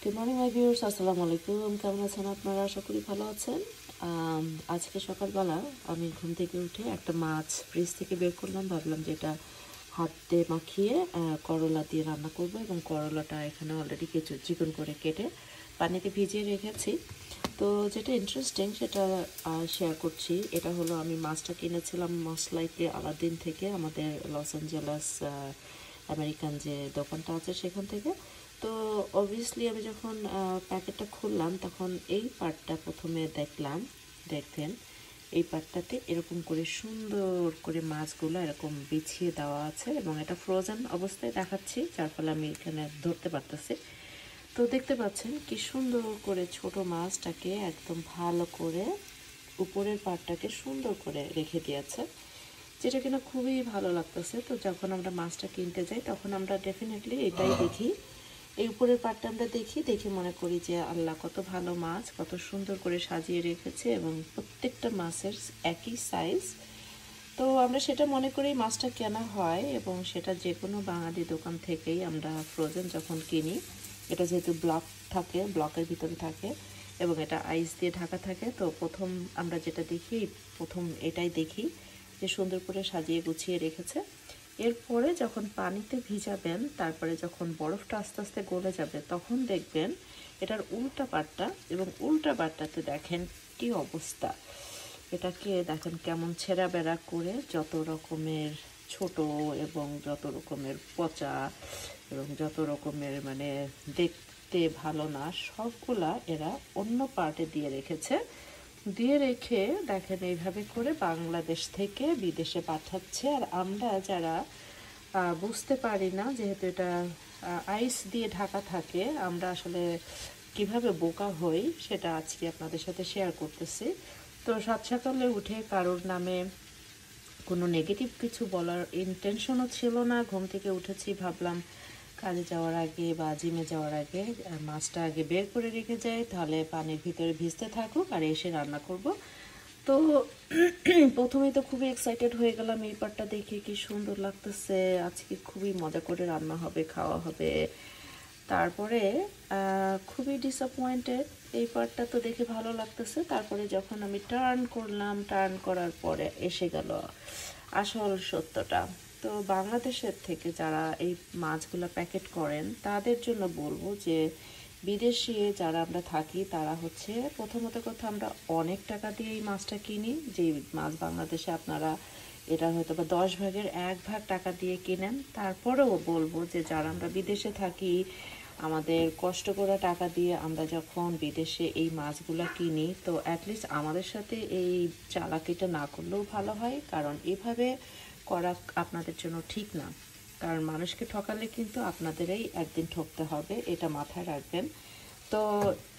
Good morning my viewers, আসসালামু আলাইকুম। কেমন আছেন আপনারা? আশা করি ভালো আছেন। আজকে সকালবেলা আমি ঘুম থেকে উঠে একটা মাছ ফ্রিজ থেকে বের করলাম। ভাবলাম যে এটা হাতে মাখিয়ে করলা দিয়ে রান্না করব, এবং করলাটা এখানে অলরেডি কিছু চিকন করে কেটে পানিতে ভিজিয়ে রেখেছি। তো যেটা ইন্টারেস্টিং সেটা শেয়ার করছি। এটা হলো, আমি মাছটা কিনেছিলাম মসলাইতে আলাদিন থেকে, আমাদের লস অ্যাঞ্জেলাস আমেরিকান যে দোকানটা আছে সেখান থেকে। তো অবভিয়াসলি আমি যখন প্যাকেটটা খুললাম তখন এই পার্টটা প্রথমে দেখতেন এই পার্টটাতে এরকম করে সুন্দর করে মাছগুলো এরকম বিছিয়ে দেওয়া আছে, এবং এটা ফ্রোজেন অবস্থায় দেখাচ্ছি, যার ফলে আমি এখানে ধরতে পারতেছি। তো দেখতে পাচ্ছেন কি সুন্দর করে ছোট মাছটাকে একদম ভালো করে উপরের পার্টটাকে সুন্দর করে রেখে দিয়েছে, যেটা কিনা খুবই ভালো লাগতেছে। তো যখন আমরা মাছটা কিনতে যাই তখন আমরা ডেফিনেটলি এটাই দেখি, এই উপরের পার্টটা আমরা দেখে মনে করি যে আল্লাহ, কত ভালো মাছ, কত সুন্দর করে সাজিয়ে রেখেছে, এবং প্রত্যেকটা মাছের একই সাইজ। তো আমরা সেটা মনে করেই মাছটা কেনা হয়, এবং সেটা যে কোনো বাঙালি দোকান থেকেই আমরা ফ্রোজেন যখন কিনি। এটা যেহেতু ব্লকের ভিতরে থাকে এবং এটা আইস দিয়ে ঢাকা থাকে, তো প্রথম আমরা যেটা দেখি, প্রথম এটাই দেখি যে সুন্দর করে সাজিয়ে গুছিয়ে রেখেছে। এরপরে যখন পানিতে ভিজাবেন, তারপরে যখন বরফটা আস্তে আস্তে গলে যাবে, তখন দেখবেন এটার উল্টা পাটটা, এবং উল্টা পাটটাতে দেখেন কি অবস্থা। এটাকে দেখেন কেমন ছেঁড়া বেড়া করে যত রকমের ছোট এবং যত রকমের পচা এবং যত রকমের মানে দেখতে ভালো না, সবগুলা এরা অন্য পার্টে দিয়ে রেখে দেখেন এইভাবে করে বাংলাদেশ থেকে বিদেশে পাঠাচ্ছে। আর আমরা যারা বুঝতে পারি না, যেহেতু এটা আইস দিয়ে ঢাকা থাকে, আমরা আসলে কিভাবে বোকা হই সেটা আজকে আপনাদের সাথে শেয়ার করতেছি। তো সাত সকালে উঠে কারোর নামে কোনো নেগেটিভ কিছু বলার ইন্টেনশনও ছিল না। ঘুম থেকে উঠেছি, ভাবলাম কাজে যাওয়ার আগে বা জিমে যাওয়ার আগে মাছটা আগে বের করে রেখে যাই, তাহলে পানির ভিতরে ভিজতে থাকুক আর এসে রান্না করব। তো প্রথমেই তো খুবই এক্সাইটেড হয়ে গেলাম এই পার্টটা দেখে, কি সুন্দর লাগতেছে, আজকে খুবই মজা করে রান্না হবে, খাওয়া হবে। তারপরে খুবই ডিসঅ্যাপয়েন্টেড, এই পার্টটা তো দেখে ভালো লাগতেছে। তারপরে যখন আমি টার্ন করার পরে এসে গেল আসল সত্যটা। তো বাংলাদেশের থেকে যারা এই মাছগুলো প্যাকেট করেন তাদের জন্য বলবো যে বিদেশে যারা আমরা থাকি তারা হচ্ছে, প্রথমত কথা, আমরা অনেক টাকা দিয়ে এই মাছটা কিনি। যে মাছ বাংলাদেশে আপনারা এটা হয়তো বা 10 ভাগের 1 ভাগ টাকা দিয়ে কিনেন। তারপরেও বলবো যে যারা আমরা বিদেশে থাকি, আমাদের কষ্ট করা টাকা দিয়ে আমরা যখন বিদেশে এই মাছগুলো কিনি, তো অ্যাটলিস্ট আমাদের সাথে এই চালাকিটা না করলেও ভালো হয়, কারণ এভাবে করা আপনাদের জন্য ঠিক না। কারণ মানুষকে ঠকালে কিন্তু আপনাদেরই একদিন ঠকতে হবে, এটা মাথায় রাখবেন। তো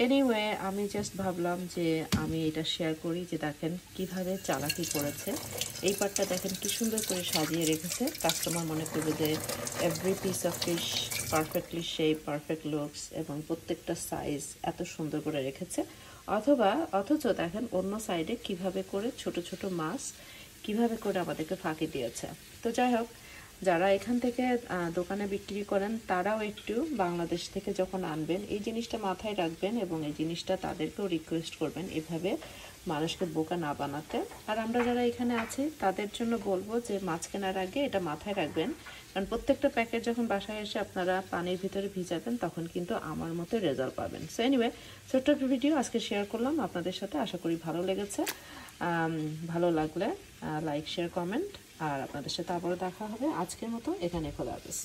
এনিওয়ে, আমি জাস্ট ভাবলাম যে আমি এটা শেয়ার করি, যে দেখেন কিভাবে চালাকি করেছে। এই পার্টটা দেখেন কি সুন্দর করে সাজিয়ে রেখেছে। কাস্টমার মনে করবে যে every piece of fish perfectly shape, perfect looks, এবং প্রত্যেকটা সাইজ এত সুন্দর করে রেখেছে। অথচ দেখেন অন্য সাইডে কিভাবে করে ছোট ছোট মাছ কিভাবে করে আমাদেরকে ফাঁকি দিয়েছে। তো যাই হোক, যারা এখান থেকে দোকানে বিক্রি করেন তারাও একটু বাংলাদেশ থেকে যখন আনবেন এই জিনিসটা মাথায় রাখবেন, এবং এই জিনিসটা তাদেরকেও রিকোয়েস্ট করবেন এভাবে মানুষকে বোকা না বানাতে। আর আমরা যারা এখানে আছি তাদের জন্য বলবো যে মাছ কেনার আগে এটা মাথায় রাখবেন, কারণ প্রত্যেকটা প্যাকেট যখন বাসায় এসে আপনারা পানির ভিতরে ভিজাবেন তখন কিন্তু আমার মতো রেজাল্ট পাবেন। সো এনিওয়ে, ছোট্ট একটা ভিডিও আজকে শেয়ার করলাম আপনাদের সাথে, আশা করি ভালো লেগেছে। ভালো লাগলে লাইক, শেয়ার, কমেন্ট, আর আপনাদের সাথে আবারও দেখা হবে। আজকের মতো এখানে, খোদা হাফেজ।